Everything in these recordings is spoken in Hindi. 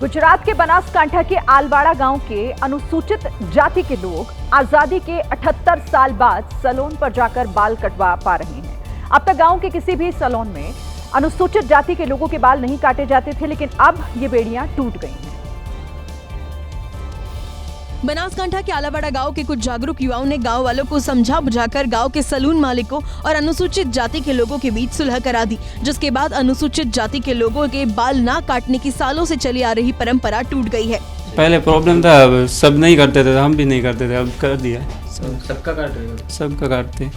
गुजरात के बनासकांठा के आलवाड़ा गांव के अनुसूचित जाति के लोग आजादी के 78 साल बाद सैलून पर जाकर बाल कटवा पा रहे हैं। अब तक गांव के किसी भी सैलून में अनुसूचित जाति के लोगों के बाल नहीं काटे जाते थे, लेकिन अब ये बेड़ियां टूट गई हैं। बनासकांठा के आलावाड़ा गांव के कुछ जागरूक युवाओं ने गांव वालों को समझा बुझाकर गांव के सैलून मालिकों और अनुसूचित जाति के लोगों के बीच सुलह करा दी, जिसके बाद अनुसूचित जाति के लोगों के बाल ना काटने की सालों से चली आ रही परंपरा टूट गई है। पहले प्रॉब्लम था, अब सब नहीं करते थे, हम भी नहीं करते थे, अब कर दिया। सबका काट रहे हो? सबका काटते।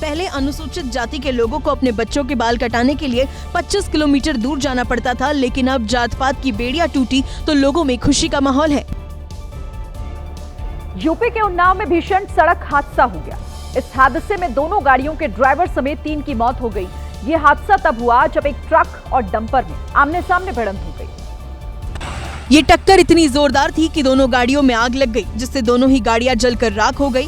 पहले अनुसूचित जाति के लोगों को अपने बच्चों के बाल कटाने के लिए 25 किलोमीटर दूर जाना पड़ता था, लेकिन अब जात पात की बेड़ियां टूटी तो लोगों में खुशी का माहौल है। यूपी के उन्नाव में भीषण सड़क हादसा हो गया। इस हादसे में दोनों गाड़ियों के ड्राइवर समेत 3 की मौत हो गई। ये हादसा तब हुआ जब एक ट्रक और डंपर में आमने सामने भिड़ंत हो गई। ये टक्कर इतनी जोरदार थी कि दोनों गाड़ियों में आग लग गई, जिससे दोनों ही गाड़ियां जलकर राख हो गई।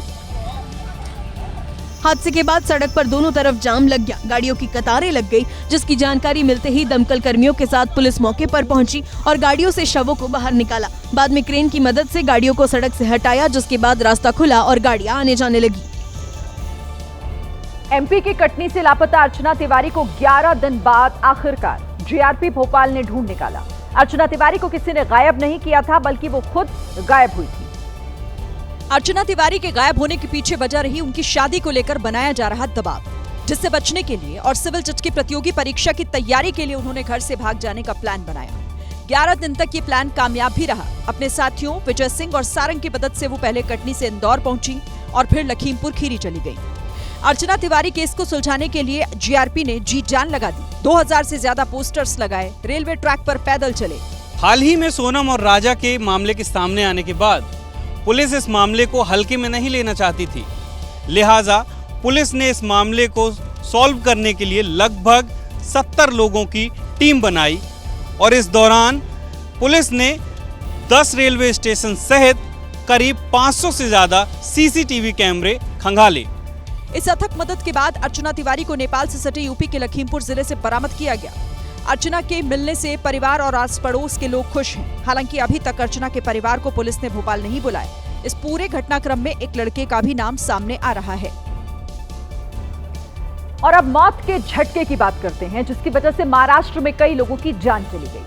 हादसे के बाद सड़क पर दोनों तरफ जाम लग गया, गाड़ियों की कतारें लग गई, जिसकी जानकारी मिलते ही दमकल कर्मियों के साथ पुलिस मौके पर पहुंची और गाड़ियों से शवों को बाहर निकाला। बाद में क्रेन की मदद से गाड़ियों को सड़क से हटाया, जिसके बाद रास्ता खुला और गाड़ियां आने जाने लगी। एमपी के कटनी से लापता अर्चना तिवारी को 11 दिन बाद आखिरकार जीआरपी भोपाल ने ढूंढ निकाला। अर्चना तिवारी को किसी ने गायब नहीं किया था, बल्कि वो खुद गायब हुई थी। अर्चना तिवारी के गायब होने के पीछे वजह रही उनकी शादी को लेकर बनाया जा रहा दबाव, जिससे बचने के लिए और सिविल जज की प्रतियोगी परीक्षा की तैयारी के लिए उन्होंने घर से भाग जाने का प्लान बनाया। 11 दिन तक ये प्लान कामयाब भी रहा। अपने साथियों विजय सिंह और सारंग की मदद से वो पहले कटनी से इंदौर पहुंची और फिर लखीमपुर खीरी चली गई। अर्चना तिवारी केस को सुलझाने के लिए जीआरपी ने जी जान लगा दी। 2000 से ज्यादा पोस्टर्स लगाए, रेलवे ट्रैक पर पैदल चले। हाल ही में सोनम और राजा के मामले के सामने आने के बाद पुलिस इस मामले को हल्के में नहीं लेना चाहती थी, लिहाजा पुलिस ने इस मामले को सॉल्व करने के लिए लगभग 70 लोगों की टीम बनाई और इस दौरान पुलिस ने 10 रेलवे स्टेशन सहित करीब 500 से ज्यादा सीसीटीवी कैमरे खंगाले। इस अथक मदद के बाद अर्चना तिवारी को नेपाल से सटे यूपी के लखीमपुर जिले से बरामद किया गया। अर्चना के मिलने से परिवार और आस पड़ोस के लोग खुश हैं। हालांकि अभी तक अर्चना के परिवार को पुलिस ने भोपाल नहीं बुलाया। इस पूरे घटनाक्रम में एक लड़के का भी नाम सामने आ रहा है। और अब मौत के झटके की बात करते हैं, जिसकी वजह से महाराष्ट्र में कई लोगों की जान चली गई।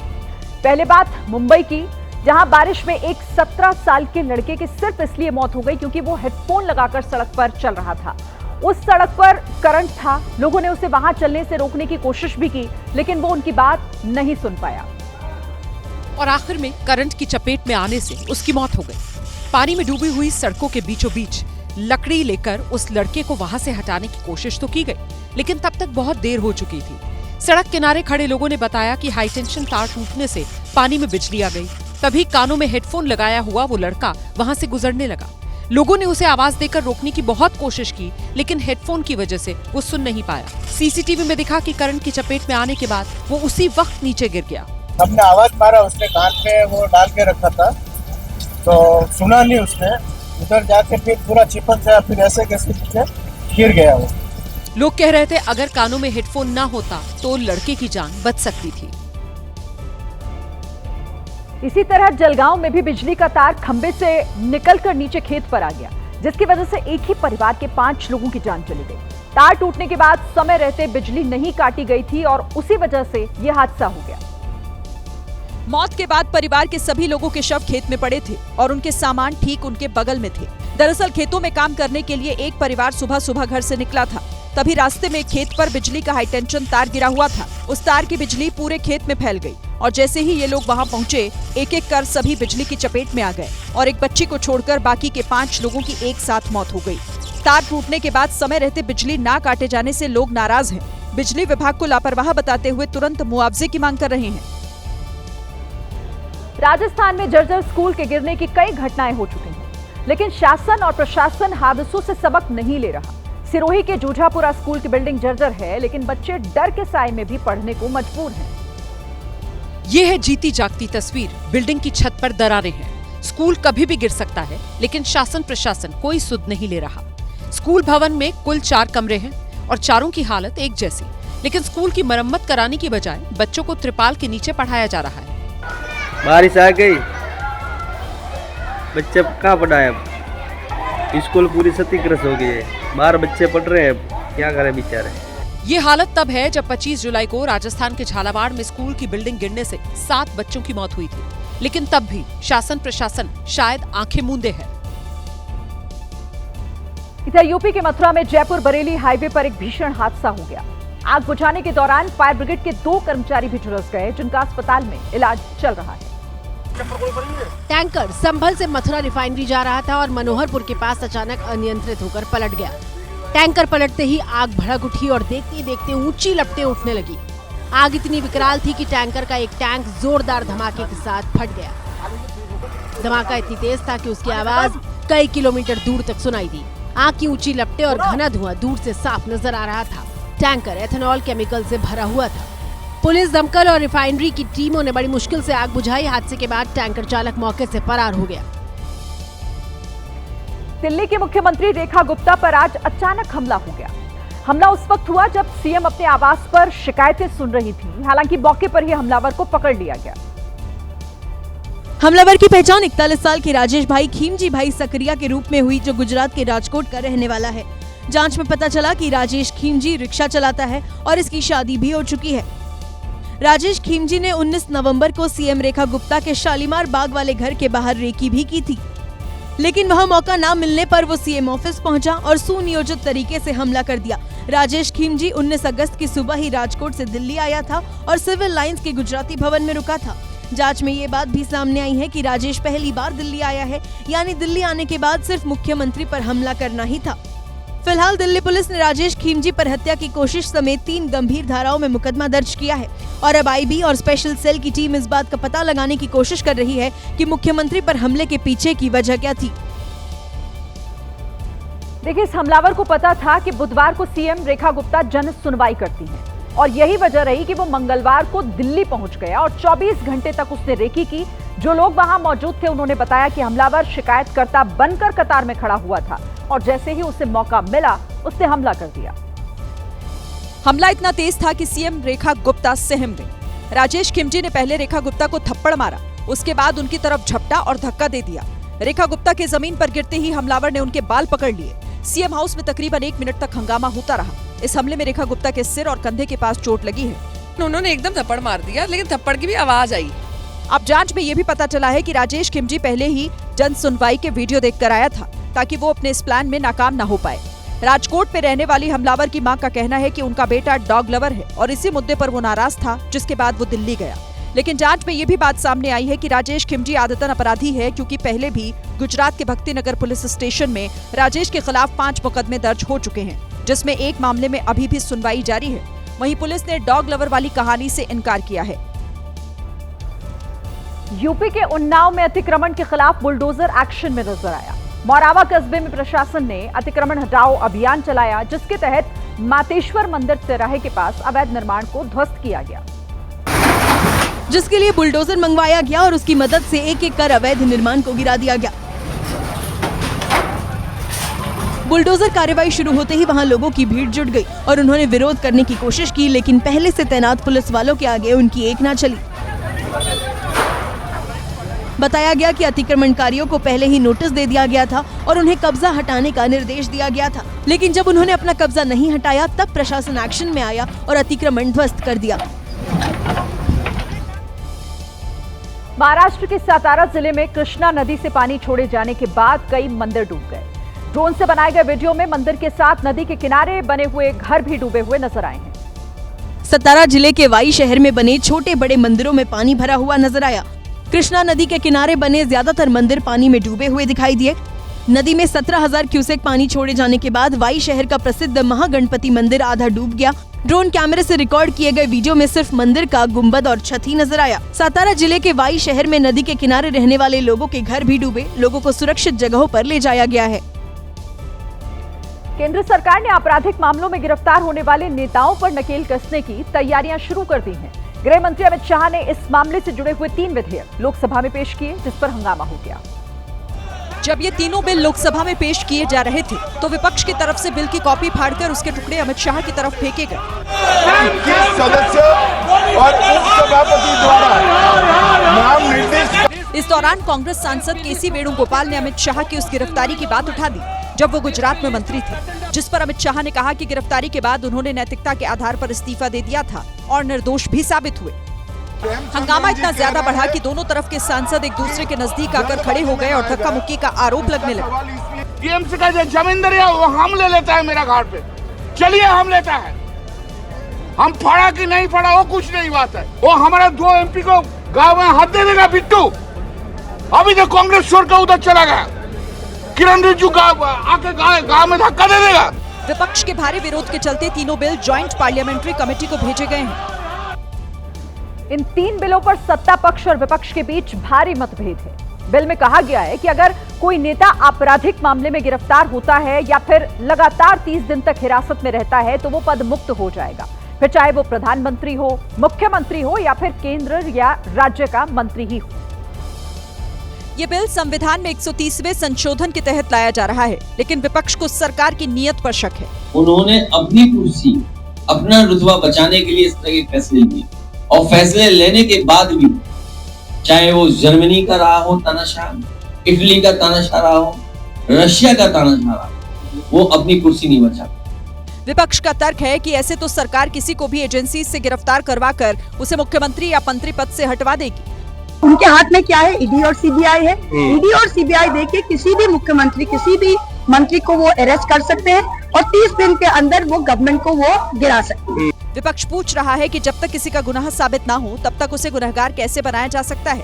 पहले बात मुंबई की, जहां बारिश में एक 17 साल के लड़के की सिर्फ इसलिए मौत हो गई क्योंकि वो हेडफोन लगाकर सड़क पर चल रहा था। उस सड़क पर करंट था, लोगों ने उसे वहां चलने से रोकने की कोशिश भी की, लेकिन वो उनकी बात नहीं सुन पाया और आखिर में करंट की चपेट में आने से उसकी मौत हो गई। पानी में डूबी हुई सड़कों के बीचों बीच लकड़ी लेकर उस लड़के को वहां से हटाने की कोशिश तो की गई, लेकिन तब तक बहुत देर हो चुकी थी। सड़क किनारे खड़े लोगों ने बताया कि हाई टेंशन तार टूटने से पानी में बिजली आ गई। तभी कानों में हेडफोन लगाया हुआ वो लड़का वहां से गुजरने लगा। लोगों ने उसे आवाज देकर रोकने की बहुत कोशिश की, लेकिन हेडफोन की वजह से वो सुन नहीं पाया। सीसीटीवी में दिखा कि करंट की चपेट में आने के बाद वो उसी वक्त नीचे गिर गया। हमने आवाज मारा, उसने कान पे वो डाल के रखा था तो सुना नहीं उसने। उधर जाके फिर पूरा चिपक गया, फिर ऐसे कैसे गिर गया वो। लोग कह रहे थे अगर कानों में हेडफोन ना होता तो लड़के की जान बच सकती थी। इसी तरह जलगांव में भी बिजली का तार खंबे से निकलकर नीचे खेत पर आ गया, जिसकी वजह से एक ही परिवार के 5 लोगों की जान चली गई। तार टूटने के बाद समय रहते बिजली नहीं काटी गई थी और उसी वजह से यह हादसा हो गया। मौत के बाद परिवार के सभी लोगों के शव खेत में पड़े थे और उनके सामान ठीक उनके बगल में थे। दरअसल खेतों में काम करने के लिए एक परिवार सुबह सुबह घर से निकला था। तभी रास्ते में खेत पर बिजली का हाई टेंशन तार गिरा हुआ था। उस तार की बिजली पूरे खेत में फैल गई और जैसे ही ये लोग वहां पहुंचे, एक एक कर सभी बिजली की चपेट में आ गए और एक बच्ची को छोड़कर बाकी के 5 लोगों की एक साथ मौत हो गई। तार टूटने के बाद समय रहते बिजली ना काटे जाने से लोग नाराज हैं। बिजली विभाग को लापरवाह बताते हुए तुरंत मुआवजे की मांग कर रहे हैं। राजस्थान में जर्जर स्कूल के गिरने की कई घटनाएं हो चुकी हैं, लेकिन शासन और प्रशासन हादसों से सबक नहीं ले रहा। सिरोही के जूझापुरा स्कूल की बिल्डिंग जर्जर है, लेकिन बच्चे डर के साए में भी पढ़ने को मजबूर हैं। ये है जीती जागती तस्वीर। बिल्डिंग की छत पर दरारें हैं। स्कूल कभी भी गिर सकता है, लेकिन शासन प्रशासन कोई सुध नहीं ले रहा। स्कूल भवन में कुल 4 कमरे हैं और चारों की हालत एक जैसी, लेकिन स्कूल की मरम्मत कराने की बजाय बच्चों को त्रिपाल के नीचे पढ़ाया जा रहा है। बारिश आ गई, बच्चे कहाँ पढ़ाए, अब स्कूल पूरी क्षतिग्रस्त हो गई है, 12 बच्चे पढ़ रहे हैं, क्या करें बेचारे। ये हालत तब है जब 25 जुलाई को राजस्थान के झालावाड़ में स्कूल की बिल्डिंग गिरने से 7 बच्चों की मौत हुई थी, लेकिन तब भी शासन प्रशासन शायद आंखें मूंदे है। इधर यूपी के मथुरा में जयपुर बरेली हाईवे पर एक भीषण हादसा हो गया। आग बुझाने के दौरान फायर ब्रिगेड के 2 कर्मचारी भी झुलस गए, जिनका अस्पताल में इलाज चल रहा है। टैंकर संभल से मथुरा रिफाइनरी जा रहा था और मनोहरपुर के पास अचानक अनियंत्रित होकर पलट गया। टैंकर पलटते ही आग भड़क उठी और देखते देखते ऊंची लपटें उठने लगी। आग इतनी विकराल थी कि टैंकर का एक टैंक जोरदार धमाके के साथ फट गया। धमाका इतनी तेज था कि उसकी आवाज कई किलोमीटर दूर तक सुनाई दी। आग की ऊंची लपटें और घना धुआं दूर से साफ नजर आ रहा था। टैंकर एथेनॉल केमिकल से भरा हुआ था। पुलिस, दमकल और रिफाइनरी की टीमों ने बड़ी मुश्किल से आग बुझाई। हादसे के बाद टैंकर चालक मौके से फरार हो गया। दिल्ली की मुख्यमंत्री रेखा गुप्ता पर आज अचानक हमला हो गया। हमला उस वक्त हुआ जब सीएम अपने आवास पर शिकायतें सुन रही थी। हालांकि मौके पर ही हमलावर को पकड़ लिया गया। हमलावर की पहचान 41 साल के राजेश भाई खीमजी भाई सकरिया के रूप में हुई, जो गुजरात के राजकोट का रहने वाला है। जांच में पता चला कि राजेश खीमजी रिक्शा चलाता है और इसकी शादी भी हो चुकी है। राजेश खीमजी ने 19 नवंबर को सीएम रेखा गुप्ता के शालीमार बाग वाले घर के बाहर रेकी भी की थी, लेकिन वह मौका ना मिलने पर वो सीएम ऑफिस पहुंचा और सुनियोजित तरीके से हमला कर दिया। राजेश खीमजी 19 अगस्त की सुबह ही राजकोट से दिल्ली आया था और सिविल लाइंस के गुजराती भवन में रुका था। जांच में ये बात भी सामने आई है कि राजेश पहली बार दिल्ली आया है, यानी दिल्ली आने के बाद सिर्फ मुख्यमंत्री पर हमला करना ही था। फिलहाल दिल्ली पुलिस ने राजेश खीमजी पर हत्या की कोशिश समेत 3 गंभीर धाराओं में मुकदमा दर्ज किया है और अब आईबी और स्पेशल सेल की टीम इस बात का पता लगाने की कोशिश कर रही है कि मुख्यमंत्री पर हमले के पीछे की वजह क्या थी। देखिए, इस हमलावर को पता था कि बुधवार को सीएम रेखा गुप्ता जन सुनवाई करती हैं और यही वजह रही कि वो मंगलवार को दिल्ली पहुंच गया और 24 घंटे तक उसने रेकी की। जो लोग वहां मौजूद थे उन्होंने बताया कि हमलावर शिकायतकर्ता बनकर कतार में खड़ा हुआ था और जैसे ही उसे मौका मिला उसने हमला कर दिया। हमला इतना तेज था कि सीएम रेखा गुप्ता सहम गई। राजेश खीमजी ने पहले रेखा गुप्ता को थप्पड़ मारा, उसके बाद उनकी तरफ झपटा और धक्का दे दिया। रेखा गुप्ता के जमीन पर गिरते ही हमलावर ने उनके बाल पकड़ लिए। सीएम हाउस में तकरीबन 1 मिनट तक हंगामा होता रहा। इस हमले में रेखा गुप्ता के सिर और कंधे के पास चोट लगी है। उन्होंने एकदम थप्पड़ मार दिया, लेकिन थप्पड़ की भी आवाज आई। अब जांच में यह भी पता चला है कि राजेश खीमजी पहले ही जन सुनवाई के वीडियो देखकर आया था ताकि वो अपने इस प्लान में नाकाम न हो पाए। राजकोट में रहने वाली हमलावर की मां का कहना है कि उनका बेटा डॉग लवर है और इसी मुद्दे पर वो नाराज था, जिसके बाद वो दिल्ली गया। लेकिन जांच में ये भी बात सामने आई है कि राजेश खीमजी आदतन अपराधी है, क्योंकि पहले भी गुजरात के भक्तिनगर पुलिस स्टेशन में राजेश के खिलाफ 5 मुकदमे दर्ज हो चुके हैं, जिसमें एक मामले में अभी भी सुनवाई जारी है। वहीं पुलिस ने डॉग लवर वाली कहानी से इनकार किया है। यूपी के उन्नाव में अतिक्रमण के खिलाफ बुलडोजर एक्शन में नजर आया। मोरावा कस्बे में प्रशासन ने अतिक्रमण हटाओ अभियान चलाया, जिसके तहत मातेश्वर मंदिर तिराहे के पास अवैध निर्माण को ध्वस्त किया गया, जिसके लिए बुलडोजर मंगवाया गया और उसकी मदद से एक-एक कर अवैध निर्माण को गिरा दिया गया। बुलडोजर कार्रवाई शुरू होते ही वहां लोगों की भीड़ जुट गई और उन्होंने विरोध करने की कोशिश की, लेकिन पहले से तैनात पुलिस वालों के आगे उनकी एक ना चली। बताया गया कि अतिक्रमणकारियों को पहले ही नोटिस दे दिया गया था और उन्हें कब्जा हटाने का निर्देश दिया गया था, लेकिन जब उन्होंने अपना कब्जा नहीं हटाया तब प्रशासन एक्शन में आया और अतिक्रमण ध्वस्त कर दिया। महाराष्ट्र के सातारा जिले में कृष्णा नदी से पानी छोड़े जाने के बाद कई मंदिर डूब गए। ड्रोन से बनाए गए वीडियो में मंदिर के साथ नदी के किनारे बने हुए घर भी डूबे हुए नजर आए हैं। सतारा जिले के वाई शहर में बने छोटे बड़े मंदिरों में पानी भरा हुआ नजर आया। कृष्णा नदी के किनारे बने ज्यादातर मंदिर पानी में डूबे हुए दिखाई दिए। नदी में 17,000 क्यूसेक पानी छोड़े जाने के बाद वाई शहर का प्रसिद्ध महागणपति मंदिर आधा डूब गया। ड्रोन कैमरे से रिकॉर्ड किए गए वीडियो में सिर्फ मंदिर का गुंबद और छत ही नजर आया। सातारा जिले के वाई शहर में नदी के किनारे रहने वाले लोगों के घर भी डूबे। लोगों को सुरक्षित जगहों पर ले जाया गया है। केंद्र सरकार ने आपराधिक मामलों में गिरफ्तार होने वाले नेताओं पर नकेल कसने की तैयारियां शुरू कर दी हैं। गृह मंत्री अमित शाह ने इस मामले से जुड़े हुए 3 विधेयक लोकसभा में पेश किए, जिस पर हंगामा हो गया। जब ये तीनों बिल लोकसभा में पेश किए जा रहे थे तो विपक्ष की तरफ से बिल की कॉपी फाड़कर उसके टुकड़े अमित शाह की तरफ फेंके गए। सदस्य और उपसभापति द्वारा नाम निर्देशित। इस दौरान कांग्रेस सांसद केसी वेणुगोपाल ने अमित शाह की उस गिरफ्तारी की बात उठा दी जब वो गुजरात में मंत्री थे, जिस पर अमित शाह ने कहा कि गिरफ्तारी के बाद उन्होंने नैतिकता के आधार पर इस्तीफा दे दिया था और निर्दोष भी साबित हुए। हंगामा इतना ज्यादा बढ़ा कि दोनों तरफ के सांसद एक दूसरे के नजदीक आकर खड़े हो गए और धक्का मुक्की का आरोप लगने लगा। टीएमसी का जो जमीन दरिया वो हम ले लेता है मेरा घाट पे, चलिए हम लेता है, हम फाड़ा कि नहीं फाड़ा वो कुछ नहीं बात है। वो हमारा 2 एमपी को गाँव में हाथ दे देगा बिट्टू, अभी तो कांग्रेस छोड़ कर उधर चला गया, किरण रिजिजू आके गाँव में धक्का दे देगा। विपक्ष के भारी विरोध के चलते तीनों बिल ज्वाइंट पार्लियामेंट्री कमेटी को भेजे गए हैं। इन 3 बिलों पर सत्ता पक्ष और विपक्ष के बीच भारी मतभेद है। बिल में कहा गया है कि अगर कोई नेता आपराधिक मामले में गिरफ्तार होता है या फिर लगातार 30 दिन तक हिरासत में रहता है तो वो पद मुक्त हो जाएगा, फिर चाहे वो प्रधानमंत्री हो, मुख्यमंत्री हो या फिर केंद्र या राज्य का मंत्री ही हो। ये बिल संविधान में 130वें संशोधन के तहत लाया जा रहा है, लेकिन विपक्ष को सरकार की नीयत पर शक है। उन्होंने अपनी कुर्सी, अपना रुतबा बचाने के लिए इस तरह के फैसले लिए और फैसले लेने के बाद भी चाहे वो जर्मनी का रहा हो तानाशाह, इटली का तानाशाह रहा हो, रशिया का तानाशाह रहा हो, वो अपनी कुर्सी नहीं बचा। विपक्ष का तर्क है कि ऐसे तो सरकार किसी को भी एजेंसी से गिरफ्तार करवाकर उसे मुख्यमंत्री या मंत्री पद से हटवा देगी। उनके हाथ में क्या है? ईडी और सीबीआई है। ईडी और सीबीआई देके किसी भी मुख्यमंत्री, किसी भी मंत्री को वो अरेस्ट कर सकते हैं और 30 दिन के अंदर वो गवर्नमेंट को वो गिरा सकते हैं। विपक्ष पूछ रहा है कि जब तक किसी का गुनाह साबित ना हो तब तक उसे गुनहगार कैसे बनाया जा सकता है,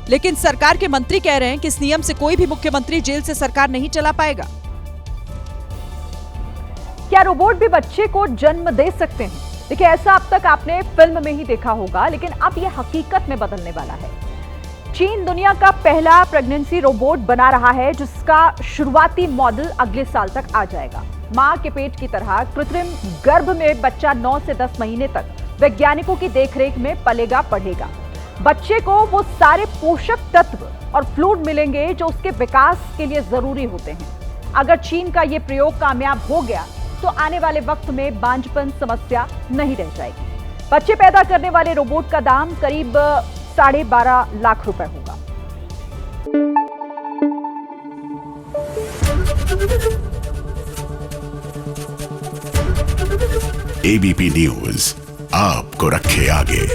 लेकिन सरकार के मंत्री कह रहे हैं कि इस नियम से कोई भी मुख्यमंत्री जेल से सरकार नहीं चला पाएगा। क्या रोबोट भी बच्चे को जन्म दे सकते हैं? देखिए, ऐसा अब तक आपने फिल्म में ही देखा होगा, लेकिन अब यह हकीकत में बदलने वाला है। चीन दुनिया का पहला प्रेगनेंसी रोबोट बना रहा है, जिसका शुरुआती मॉडल अगले साल तक आ जाएगा। मां के पेट की तरह कृत्रिम गर्भ में बच्चा 9 से 10 महीने तक वैज्ञानिकों की देखरेख में पलेगा बढ़ेगा। बच्चे को वो सारे पोषक तत्व और फ्लूइड मिलेंगे जो उसके विकास के लिए जरूरी होते हैं। अगर चीन का ये प्रयोग कामयाब हो गया तो आने वाले वक्त में बांझपन समस्या नहीं रह जाएगी। बच्चे पैदा करने वाले रोबोट का दाम करीब 12.5 लाख रुपए होगा। एबीपी न्यूज आपको रखे आगे।